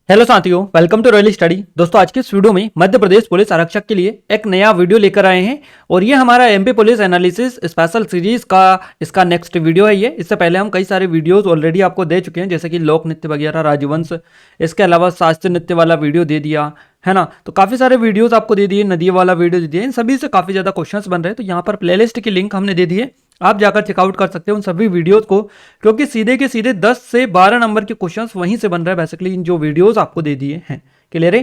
Hello साथियों, welcome to royal study. दोस्तों, आज के इस वीडियो में मध्य प्रदेश पुलिस आरक्षक के लिए एक नया वीडियो लेकर आए हैं और ये हमारा MP police analysis special series का इसका नेक्स्ट वीडियो है। ये इससे पहले हम कई सारे वीडियोस ऑलरेडी आपको दे चुके हैं, जैसे कि लोक नृत्य वगैरह, राजवंश, इसके अलावा शास्त्रीय नृत्य वाला वीडियो दे दिया है ना। तो काफ़ी सारे वीडियोस आपको दे दिए, नदी वाला वीडियो दे दिए, इन सभी से काफ़ी ज़्यादा क्वेश्चंस बन रहे हैं। तो यहाँ पर प्लेलिस्ट की लिंक हमने दे दी है, आप जाकर चेकआउट कर सकते हो उन सभी वीडियोस को, क्योंकि सीधे के सीधे 10 से 12 नंबर के क्वेश्चंस वहीं से बन रहे हैं। बेसिकली इन जो वीडियोस आपको दे दिए हैं, क्लियर है।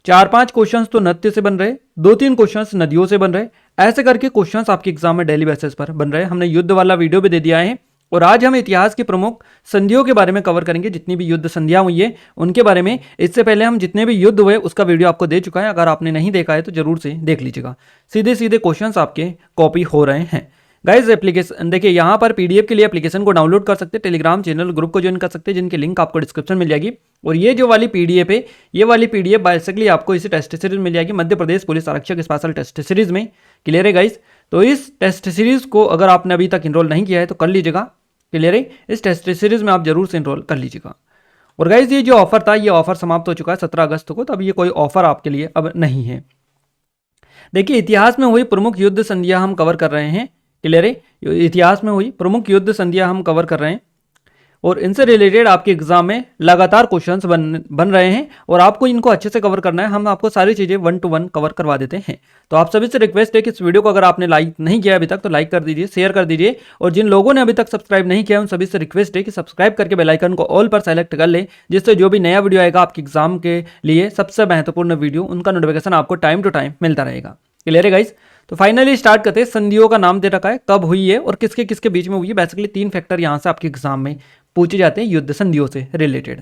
4-5 क्वेश्चंस तो नृत्य से बन रहे, 2-3 क्वेश्चंस नदियों से बन रहे, ऐसे करके क्वेश्चंस आपके एग्जाम में डेली बेसिस पर बन रहे हैं। हमने युद्ध वाला वीडियो भी दे दिया है और आज हम इतिहास की प्रमुख संधियों के बारे में कवर करेंगे। जितनी भी युद्ध संधियां हुई है उनके बारे में, इससे पहले हम जितने भी युद्ध हुए उसका वीडियो आपको दे चुका है। अगर आपने नहीं देखा है तो जरूर से देख लीजिएगा। सीधे सीधे क्वेश्चंस आपके कॉपी हो रहे हैं। गाइज एप्लीकेशन देखिए, यहाँ पर पीडीएफ के लिए एप्लीकेशन को डाउनलोड कर सकते हैं, टेलीग्राम चैनल ग्रुप को ज्वाइन कर सकते हैं, जिनकी लिंक आपको डिस्क्रिप्शन मिल जाएगी। और ये जो वाली पीडीएफ है, ये वाली पीडीएफ बेसिकली आपको इसी टेस्ट सीरीज मिल जाएगी, मध्य प्रदेश पुलिस आरक्षक स्पेशल टेस्ट सीरीज में। क्लियर है गाइज। तो इस टेस्ट सीरीज को अगर आपने अभी तक इनरोल नहीं किया है तो कर लीजिएगा। क्लियर है, इस टेस्ट सीरीज में आप जरूर से इनरोल कर लीजिएगा। और गाइज ये जो ऑफर था, ये ऑफर समाप्त हो चुका है 17 अगस्त को, तो अब ये कोई ऑफर आपके लिए अब नहीं है। देखिए, इतिहास में हुई प्रमुख युद्ध संधियां हम कवर कर रहे हैं। क्लियर है, इतिहास में हुई प्रमुख युद्ध संधियां हम कवर कर रहे हैं और इनसे रिलेटेड आपके एग्जाम में लगातार क्वेश्चंस बन रहे हैं और आपको इनको अच्छे से कवर करना है। हम आपको सारी चीज़ें 1 to 1 कवर करवा देते हैं। तो आप सभी से रिक्वेस्ट है कि इस वीडियो को अगर आपने लाइक नहीं किया अभी तक तो लाइक कर दीजिए, शेयर कर दीजिए, और जिन लोगों ने अभी तक सब्सक्राइब नहीं किया उन सभी से रिक्वेस्ट है कि सब्सक्राइब करके बेल आइकन को ऑल पर सेलेक्ट कर ले, जिससे जो भी नया वीडियो आएगा आपके एग्जाम के लिए सबसे महत्वपूर्ण वीडियो, उनका नोटिफिकेशन आपको टाइम टू टाइम मिलता रहेगा। क्लियर है गाइस। तो फाइनली स्टार्ट करते हैं। संधियों का नाम दे रखा है, कब हुई है और किसके किसके बीच में हुई है। बेसिकली 3 फैक्टर यहाँ से आपके एग्जाम में पूछे जाते हैं युद्ध संधियों से रिलेटेड।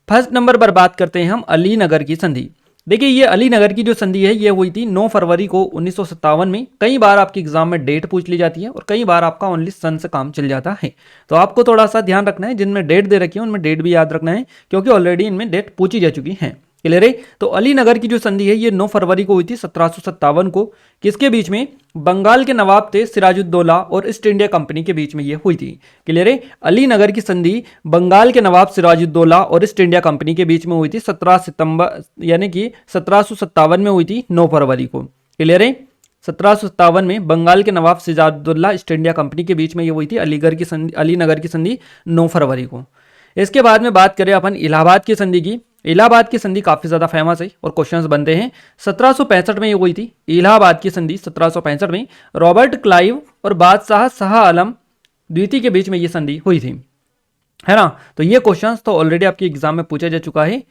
फर्स्ट नंबर पर बात करते हैं हम अलीनगर की संधि। देखिए, ये अलीनगर की जो संधि है ये हुई थी 9 फरवरी को 1957 में। कई बार आपके एग्जाम में डेट पूछ ली जाती है और कई बार आपका ओनली सन से काम चल जाता है। तो आपको थोड़ा सा ध्यान रखना है, जिनमें डेट दे रखी है उनमें डेट भी याद रखना है, क्योंकि ऑलरेडी इनमें डेट पूछी जा चुकी है। क्लियर है। तो अलीनगर की जो संधि है ये 9 फरवरी को हुई थी 1757 को। किसके बीच में? बंगाल के नवाब थे सिराजुद्दौला और ईस्ट इंडिया कंपनी के बीच में ये हुई थी। क्लियर है। अलीनगर की संधि बंगाल के नवाब सिराजुद्दौला और ईस्ट इंडिया कंपनी के बीच में हुई थी 17 सितंबर यानी कि 1757 में हुई थी 9 फरवरी को। क्लियर है। 1757 में बंगाल के नवाब सिराजुद्दौला ईस्ट इंडिया कंपनी के बीच में ये हुई थी अलीनगर की संधि 9 फरवरी को। इसके बाद में बात करें अपन इलाहाबाद की संधि की। इलाहाबाद की संधि काफी ज्यादा फेमस है और क्वेश्चंस बनते हैं। 1765 में ये हुई थी इलाहाबाद की संधि। 1765 में रॉबर्ट क्लाइव और बादशाह शाह आलम द्वितीय के बीच में ये संधि हुई थी, है ना। तो ये क्वेश्चंस तो ऑलरेडी आपके एग्जाम में पूछा जा चुका है।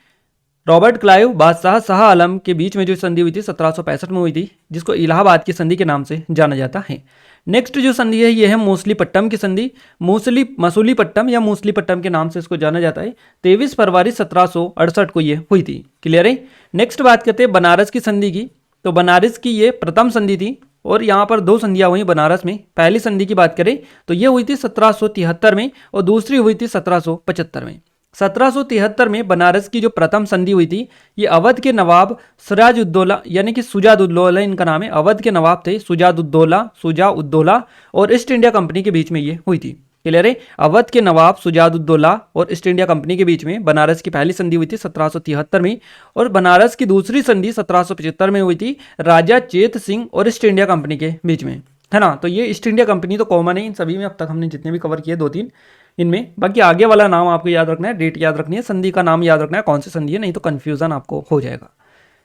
रॉबर्ट क्लाइव बादशाह शाह आलम के बीच में जो संधि हुई थी 1765 में हुई थी, जिसको इलाहाबाद की संधि के नाम से जाना जाता है। नेक्स्ट जो संधि है ये है मूसलीपट्टम की संधि। मसूलीपट्टम या मूसलीपट्टम के नाम से इसको जाना जाता है। 23 फरवरी 1768 को ये हुई थी। क्लियर है। नेक्स्ट बात करते हैं बनारस की संधि की। तो बनारस की ये प्रथम संधि थी और यहाँ पर 2 संधियां हुई बनारस में। पहली संधि की बात करें तो ये हुई थी 1773 में और दूसरी हुई थी 1775 में। 1773 में बनारस की जो प्रथम संधि हुई थी ये अवध के नवाब सिराजुद्दौला यानी कि सुजाउद्दौला इनका नाम है। अवध के नवाब थे सुजाउद्दौला और ईस्ट इंडिया कंपनी के बीच में ये हुई थी। क्लियर है। अवध के नवाब सुजाउद्दौला और ईस्ट इंडिया कंपनी के बीच में बनारस की पहली संधि हुई थी 1773 में और बनारस की दूसरी संधि 1775 में हुई थी राजा चेत सिंह और ईस्ट इंडिया कंपनी के बीच में, है ना। तो ये ईस्ट इंडिया कंपनी तो कॉमन है इन सभी में, अब तक हमने जितने भी कवर किए 2-3 इनमें। बाकी आगे वाला नाम आपको याद रखना है, डेट याद रखनी है, संधि का नाम याद रखना है कौन सी संधि है, नहीं तो कंफ्यूजन आपको हो जाएगा।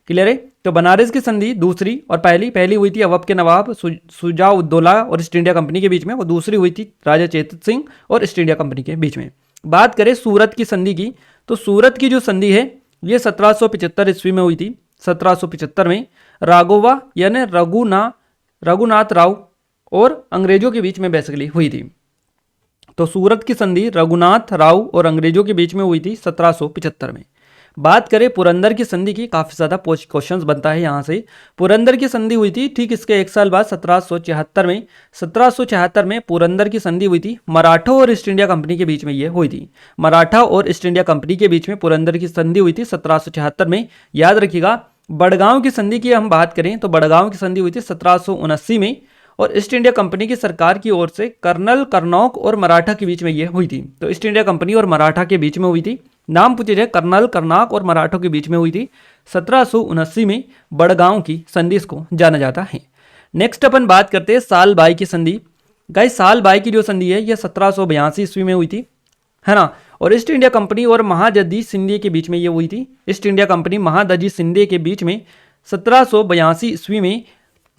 क्लियर है। तो बनारस की संधि दूसरी और पहली हुई थी अवध के नवाब सुजाउद्दौला और ईस्ट इंडिया कंपनी के बीच में और दूसरी हुई थी राजा चेत सिंह और ईस्ट इंडिया कंपनी के बीच में। बात करें सूरत की संधि की तो सूरत की जो संधि है ये 1775 ईस्वी में हुई थी। 1775 में राघोवा यानी रघुनाथ राव और अंग्रेजों के बीच में बेसिकली हुई थी। तो सूरत की संधि रघुनाथ राव और अंग्रेजों के बीच में हुई थी 1775 में। बात करें पुरंदर की संधि की, काफी ज्यादा क्वेश्चंस बनता है यहाँ से। पुरंदर की संधि हुई थी ठीक इसके 1 साल बाद 1776 में। 1776 में पुरंदर की संधि हुई थी मराठों और ईस्ट इंडिया कंपनी के बीच में ये हुई थी। मराठा और ईस्ट इंडिया कंपनी के बीच में पुरंदर की संधि हुई थी 1776 में। याद रखिएगा। बड़गांव की संधि की हम बात करें तो बड़गांव की संधि हुई थी 1779 में और ईस्ट इंडिया कंपनी की सरकार की ओर से कर्नल करनौक और मराठा के बीच में ये हुई थी। तो ईस्ट इंडिया कंपनी और मराठा के बीच में हुई थी नाम पूछे जाए, कर्नल, कर्नाक और मराठों के बीच में हुई थी 1779 में बड़गांव की संधि इसको जाना जाता है। नेक्स्ट अपन बात करते हैं साल बाई की संधि। गाइस साल बाई की जो संधि है यह 1782 ईस्वी में हुई थी, है ना। और ईस्ट इंडिया कंपनी और महादजी शिंदे के बीच में ये हुई थी। East India company Mahadji Shinde के बीच में 1782 ईस्वी में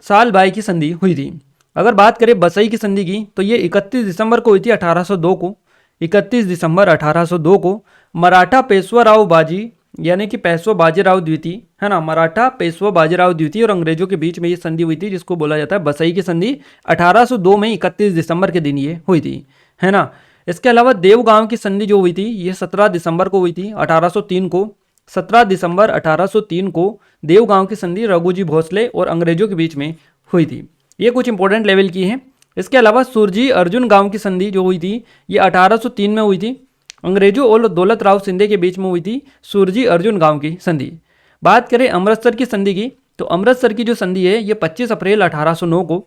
साल बाई की संधि हुई थी। अगर बात करें बसई की संधि की तो ये 31 दिसंबर को हुई थी 1802 को। 31 दिसंबर 1802 को मराठा पेशवाराव बाजी यानी कि पेशवा बाजीराव द्वितीय, है ना, मराठा पेशवा बाजीराव द्वितीय और अंग्रेजों के बीच में ये संधि हुई थी, जिसको बोला जाता है बसई की संधि। 1802 में 31 दिसंबर के दिन ये हुई थी, है ना। इसके अलावा देवगांव की संधि जो हुई थी ये 17 दिसंबर को हुई थी 1803 को। 17 दिसंबर 1803 को देवगांव की संधि रघुजी भोसले और अंग्रेजों के बीच में हुई थी। ये कुछ इंपॉर्टेंट लेवल की है। इसके अलावा सुरजी अर्जुन गांव की संधि जो हुई थी ये 1803 में हुई थी। अंग्रेजों और दौलत राव शिंदे के बीच में हुई थी सुरजी अर्जुन गांव की संधि। बात करें अमृतसर की संधि की तो अमृतसर की जो संधि है ये 25 अप्रैल 1809 को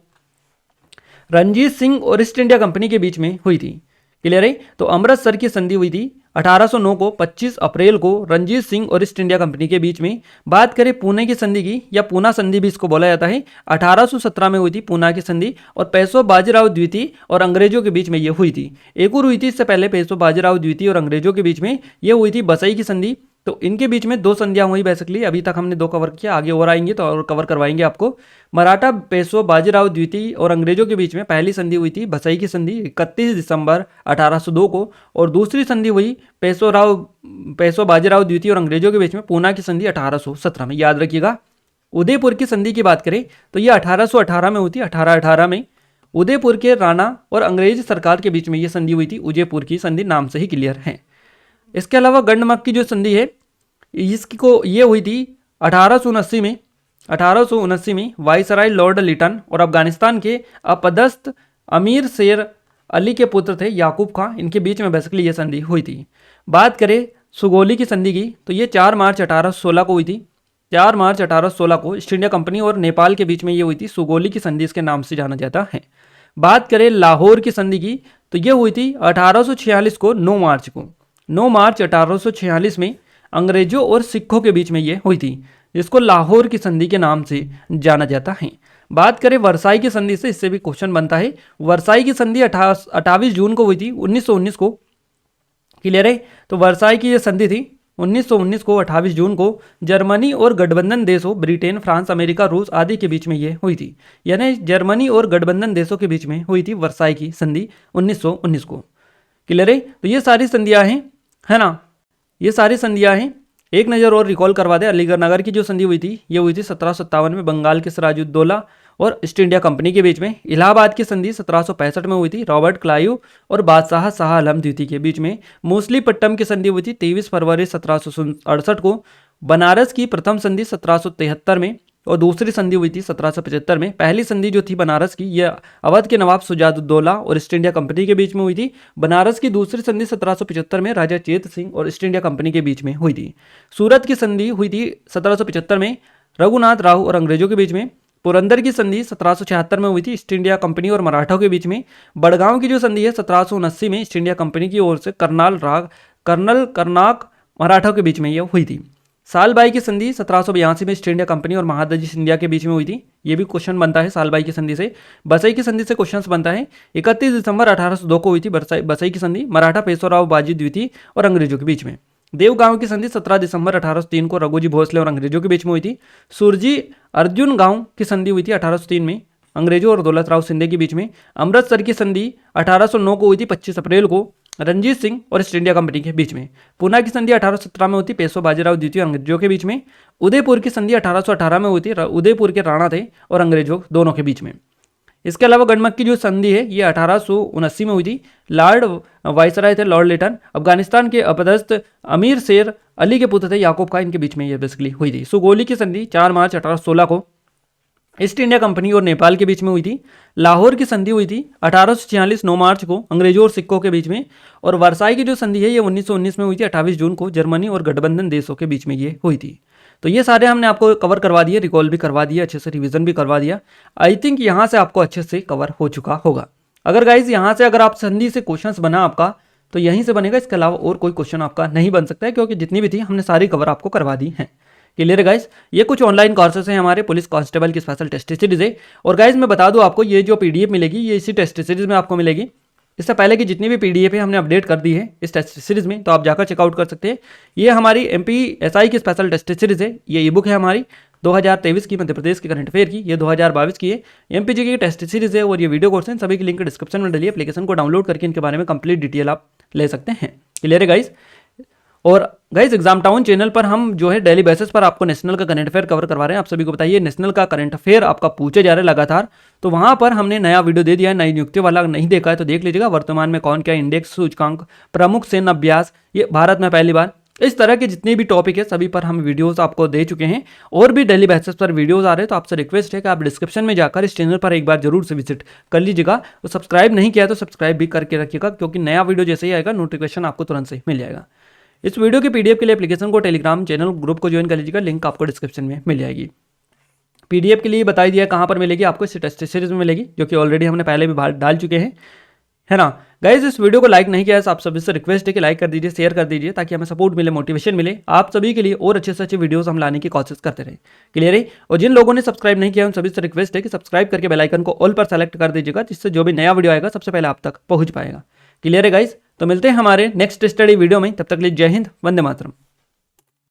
रणजीत सिंह और ईस्ट इंडिया कंपनी के बीच में हुई थी। क्लियर है। तो अमृतसर की संधि हुई थी 1809 को 25 अप्रैल को रणजीत सिंह और ईस्ट इंडिया कंपनी के बीच में। बात करें पुणे की संधि की या पूना संधि भी इसको बोला जाता है, 1817 में हुई थी पूना की संधि और पेशवा बाजीराव द्वितीय और अंग्रेजों के बीच में ये हुई थी। एक और हुई थी इससे पहले पेशवा बाजीराव द्वितीय और अंग्रेजों के बीच में ये हुई थी बसई की संधि। तो इनके बीच में दो संधियां हुई बेसिकली। अभी तक हमने 2 कवर किया, आगे और आएंगे तो और कवर करवाएंगे आपको। मराठा पेशवा बाजीराव द्वितीय और अंग्रेजों के बीच में पहली संधि हुई थी बसई की संधि 31 दिसंबर 1802 को, और दूसरी संधि हुई पेशवा बाजीराव द्वितीय और अंग्रेजों के बीच में पूना की संधि 1817 में। याद रखिएगा। उदयपुर की संधि की बात करें तो ये 1818 में हुई थी। 1818 में उदयपुर के राणा और अंग्रेज सरकार के बीच में ये संधि हुई थी। उदयपुर की संधि नाम से ही क्लियर है। इसके अलावा गंडमक की जो संधि है इसको ये हुई थी 1879 में। 1879 में वायसराय लॉर्ड लिटन और अफगानिस्तान के अपदस्थ अमीर शेर अली के पुत्र थे याकूब खां, इनके बीच में बेसिकली ये संधि हुई थी। बात करें सुगोली की संधि की तो ये 4 मार्च 1816 को हुई थी। 4 मार्च 1816 को ईस्ट इंडिया कंपनी और नेपाल के बीच में ये हुई थी। सुगोली की संधि इसके नाम से जाना जाता है। बात करें लाहौर की संधि की तो ये हुई थी 1846 को 9 मार्च को। 9 मार्च 1846 में अंग्रेजों और सिखों के बीच में ये हुई थी, जिसको लाहौर की संधि के नाम से जाना जाता है। बात करें वर्साई की संधि से, इससे भी क्वेश्चन बनता है। वर्साई की संधि 28 जून को हुई थी 1919 को। क्लियर है। तो वर्साई की ये संधि थी 1919 को 28 जून को जर्मनी और गठबंधन देशों ब्रिटेन, फ्रांस, अमेरिका, रूस आदि के बीच में ये हुई थी। यानी जर्मनी और गठबंधन देशों के बीच में हुई थी वर्साई की संधि 1919 को। क्लियर है। तो ये सारी संधियां हैं, है ना, ये सारी संधियां हैं। एक नज़र और रिकॉल करवा दे। अलीगढ़ नगर की जो संधि हुई थी ये हुई थी 1757 में बंगाल के सिराजुद्दौला और ईस्ट इंडिया कंपनी के बीच में। इलाहाबाद की संधि 1765 में हुई थी रॉबर्ट क्लाइव और बादशाह शाह आलम द्वितीय के बीच में। मूसलीपट्टम की संधि हुई थी 23 फरवरी 1768 को। बनारस की प्रथम संधि 1773 में और दूसरी संधि हुई थी 1775 में। पहली संधि जो थी बनारस की यह अवध के नवाब शुजाउद्दौला और ईस्ट इंडिया कंपनी के बीच में हुई थी। बनारस की दूसरी संधि 1775 में राजा चेत सिंह और ईस्ट इंडिया कंपनी के बीच में हुई थी। सूरत की संधि हुई थी 1775 में रघुनाथ राव और अंग्रेजों के बीच में। पुरंदर की संधि 1776 में हुई थी ईस्ट इंडिया कंपनी और मराठों के बीच में। बड़गांव की जो संधि है 1779 में ईस्ट इंडिया कंपनी की ओर से कर्नल कर्नाक मराठों के बीच में यह हुई थी। सालबाई की संधि 1782 में ईस्ट इंडिया कंपनी और महादजी सिंधिया के बीच में हुई थी। ये भी क्वेश्चन बनता है सालबाई की संधि से। बसई की संधि से क्वेश्चन बनता है। 31 दिसंबर 1802 को हुई थी बसई की संधि मराठा पेशवाराव बाजी द्वितीय और अंग्रेजों के बीच में। देवगांव की संधि 17 दिसंबर 1803 को रघुजी भोसले और अंग्रेजों के बीच में हुई थी। सुरजी अर्जुन गांव की संधि हुई थी 1803 में अंग्रेजों और दौलत राव शिंदे के बीच में। अमृतसर की संधि 1809 को हुई थी 25 अप्रैल को रणजीत सिंह और ईस्ट इंडिया कंपनी के बीच में। पूना की संधि 1817 में हुई थी पेशवा बाजीराव द्वितीय अंग्रेजों के बीच में। उदयपुर की संधि 1818 में हुई थी उदयपुर के राणा थे और अंग्रेजों दोनों के बीच में। इसके अलावा गंडमक की जो संधि है ये 1879 में हुई थी। लॉर्ड वायसराय थे लॉर्ड लिटन, अफगानिस्तान के अपदस्थ अमीर शेर अली के पुत्र थे याकूब खां, इनके बीच में ये बेसिकली हुई थी। सुगोली की संधि 4 मार्च 1816 को ईस्ट इंडिया कंपनी और नेपाल के बीच में हुई थी। लाहौर की संधि हुई थी 1846 9 मार्च को अंग्रेजों और सिखों के बीच में। और वर्साई की जो संधि है ये 1919 में हुई थी 28 जून को जर्मनी और गठबंधन देशों के बीच में ये हुई थी। तो ये सारे हमने आपको कवर करवा दिए, रिकॉल भी करवा दिया, अच्छे से रिवीजन भी करवा दिया। आई थिंक यहाँ से आपको अच्छे से कवर हो चुका होगा। अगर गाइज यहाँ से अगर आप संधि से क्वेश्चंस बना आपका तो यहीं से बनेगा, इसके अलावा और कोई क्वेश्चन आपका नहीं बन सकता है, क्योंकि जितनी भी थी हमने सारी कवर आपको करवा दी हैं। क्लियर है गाइस। ये कुछ ऑनलाइन कोर्सेस हैं हमारे पुलिस कांस्टेबल की स्पेशल टेस्ट सीरीज है। और गाइस मैं बता दूं आपको, ये जो पीडीएफ मिलेगी ये इसी टेस्ट सीरीज में आपको मिलेगी। इससे पहले की जितनी भी पीडीएफ है हमने अपडेट कर दी है इस टेस्ट सीरीज में, तो आप जाकर चेकआउट कर सकते हैं। ये हमारी एमपीएसआई की स्पेशल टेस्ट सीरीज है। ये ई बुक है हमारी 2023 की मध्य प्रदेश के करंट अफेयर की, ये 2022 की है। एमपीजी की टेस्ट सीरीज है और ये वीडियो कोर्स है, सभी की लिंक डिस्क्रिप्शन में डली। एप्लीकेशन को डाउनलोड करके इनके बारे में कंप्लीट डिटेल आप ले सकते हैं। क्लियर है गाइस। और गाइस एग्जाम टाउन चैनल पर हम जो है डेली बेसिस पर आपको नेशनल का करंट अफेयर कवर करवा रहे हैं। आप सभी को बताइए नेशनल का करंट अफेयर आपका पूछे जा रहे हैं लगातार, तो वहां पर हमने नया वीडियो दे दिया है। नई नियुक्ति वाला नहीं देखा है तो देख लीजिएगा। वर्तमान में कौन क्या इंडेक्स सूचकांक, प्रमुख सैन्य अभ्यास, ये भारत में पहली बार, इस तरह के जितने भी टॉपिक है सभी पर हम वीडियोस आपको दे चुके हैं। और भी डेली बेसिस पर वीडियोस आ रहे हैं, तो आपसे रिक्वेस्ट है कि आप डिस्क्रिप्शन में जाकर इस चैनल पर एक बार जरूर से विजिट कर लीजिएगा। तो सब्सक्राइब नहीं किया तो सब्सक्राइब भी करके रखिएगा, क्योंकि नया वीडियो जैसे ही आएगा नोटिफिकेशन आपको तुरंत से मिल जाएगा। इस वीडियो की पीडीएफ के लिए एप्लीकेशन को टेलीग्राम चैनल ग्रुप को ज्वाइन कर लीजिएगा, लिंक आपको डिस्क्रिप्शन में मिल जाएगी। पीडीएफ के लिए बता दिया कहाँ पर मिलेगी आपको, इस टेस्ट सीरीज में मिलेगी, जो कि ऑलरेडी हमने पहले भी डाल चुके हैं, है ना। गाइज इस वीडियो को लाइक नहीं किया है तो आप सभी से रिक्वेस्ट है कि लाइक कर दीजिए, शेयर कर दीजिए, ताकि हमें सपोर्ट मिले, मोटिवेशन मिले आप सभी के लिए, और अच्छे से अच्छे वीडियोस हम लाने की कोशिश करते रहे। क्लियर है। और जिन लोगों ने सब्सक्राइब नहीं किया उन सभी से रिक्वेस्ट है कि सब्सक्राइब करके बेल आइकन को ऑल पर सेलेक्ट कर दीजिएगा, जिससे जो भी नया वीडियो आएगा सबसे पहले आप तक पहुंच पाएगा। क्लियर है गाइज। तो मिलते हैं हमारे नेक्स्ट स्टडी वीडियो में, तब तक के लिए जय हिंद, वंदे मातरम।